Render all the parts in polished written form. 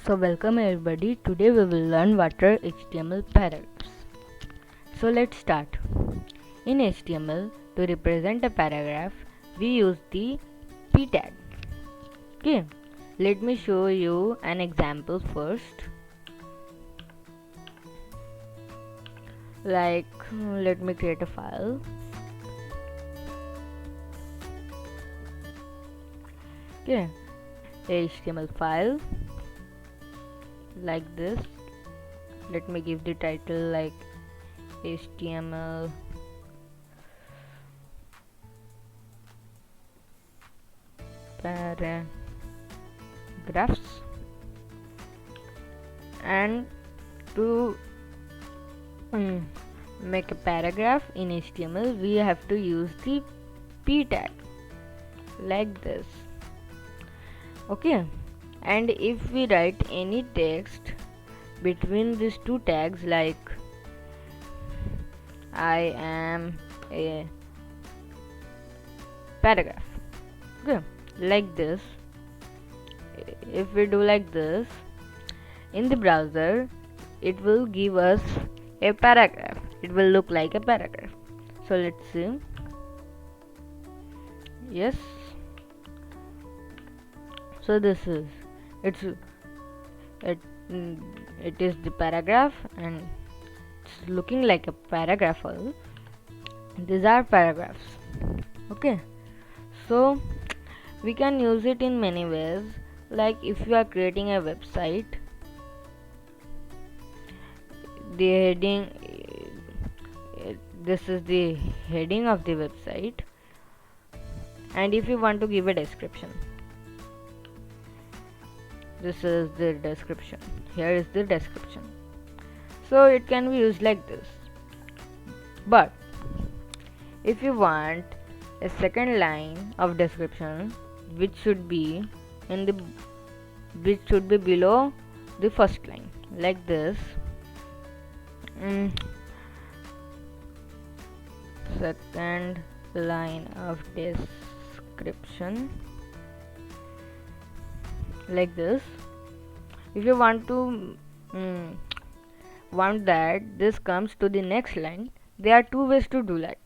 So welcome everybody. Today we will learn what are HTML paragraphs. So let's start. In HTML, to represent a paragraph, we use the p tag. Okay, let me show you an example first. Let me create a file. Okay, HTML file like this. Let me give the title like HTML paragraphs, and to make a paragraph in HTML we have to use the p tag like this. Okay, and if we write any text between these two tags like I am a paragraph, okay, like this, if we do like this in the browser, it will give us a paragraph. It will look like a paragraph. So let's see. Yes, so this is it is the paragraph and it's looking like a paragraph. These are paragraphs. Okay, so we can use it in many ways, like if you are creating a website, the heading, this is the heading of the website, and if you want to give a description, this is the description. Here is the description. So it can be used like this. But if you want a second line of description which should be below the first line, like this, second line of description, like this. If you want to want that this comes to the next line, there are two ways to do that.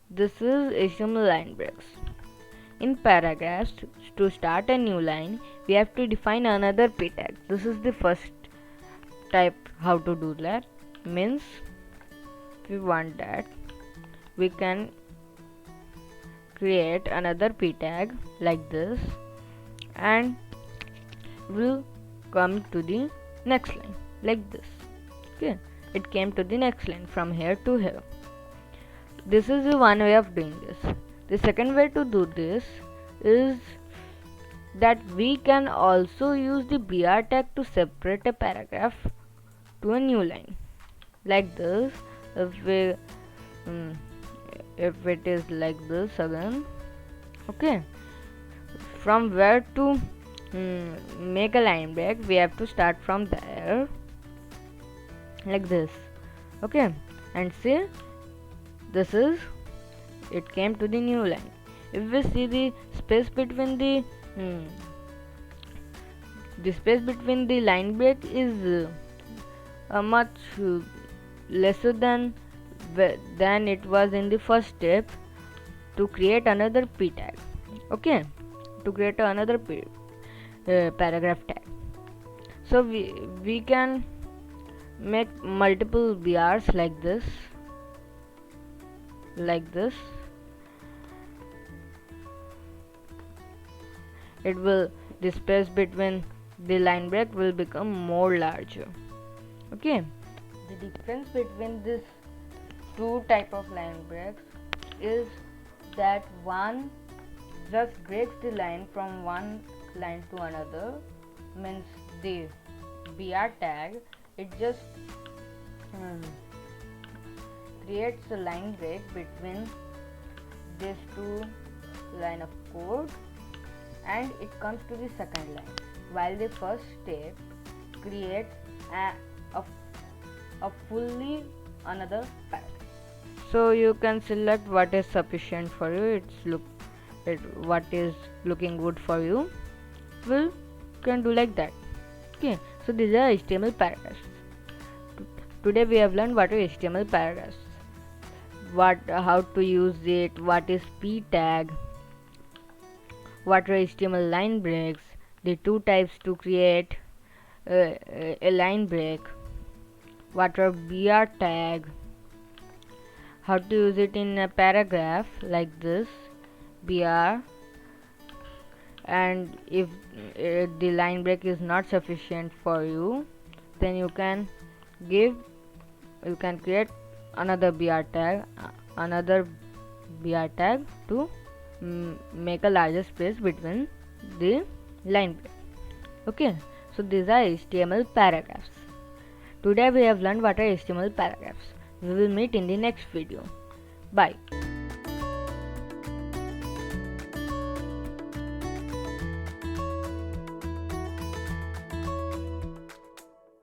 This is HTML line breaks. In paragraphs, to start a new line, we have to define another p tag. This is the first type how to do that. Means if we want that, we can create another p tag like this, and will come to the next line like this. Okay, it came to the next line from here to here. This is the one way of doing this. The second way to do this is that we can also use the br tag to separate a paragraph to a new line like this. If it is like this again, okay, from where to make a line break, we have to start from there like this. Okay, and see, this is it came to the new line. If we see the space between the line break is much lesser than it was in the first step to create another p tag. Okay, to create another paragraph tag. So we can make multiple BRs like this. It will, the space between the line break will become more larger. Okay, the difference between this two type of line breaks is that one just breaks the line from one line to another, means the br tag, it just creates a line break between these two line of code, and it comes to the second line, while the first step creates a fully another paragraph. So you can select what is sufficient for you. What is looking good for you, will can do like that. Okay, so these are HTML paragraphs. Today we have learned what are HTML paragraphs, how to use it, what is p tag, what are HTML line breaks, the two types to create a line break, what are br tag, how to use it in a paragraph like this br, and if the line break is not sufficient for you, then you can create another br tag to make a larger space between the line break. Okay, so these are HTML paragraphs. Today we have learned what are HTML paragraphs. We will meet in the next video. Bye.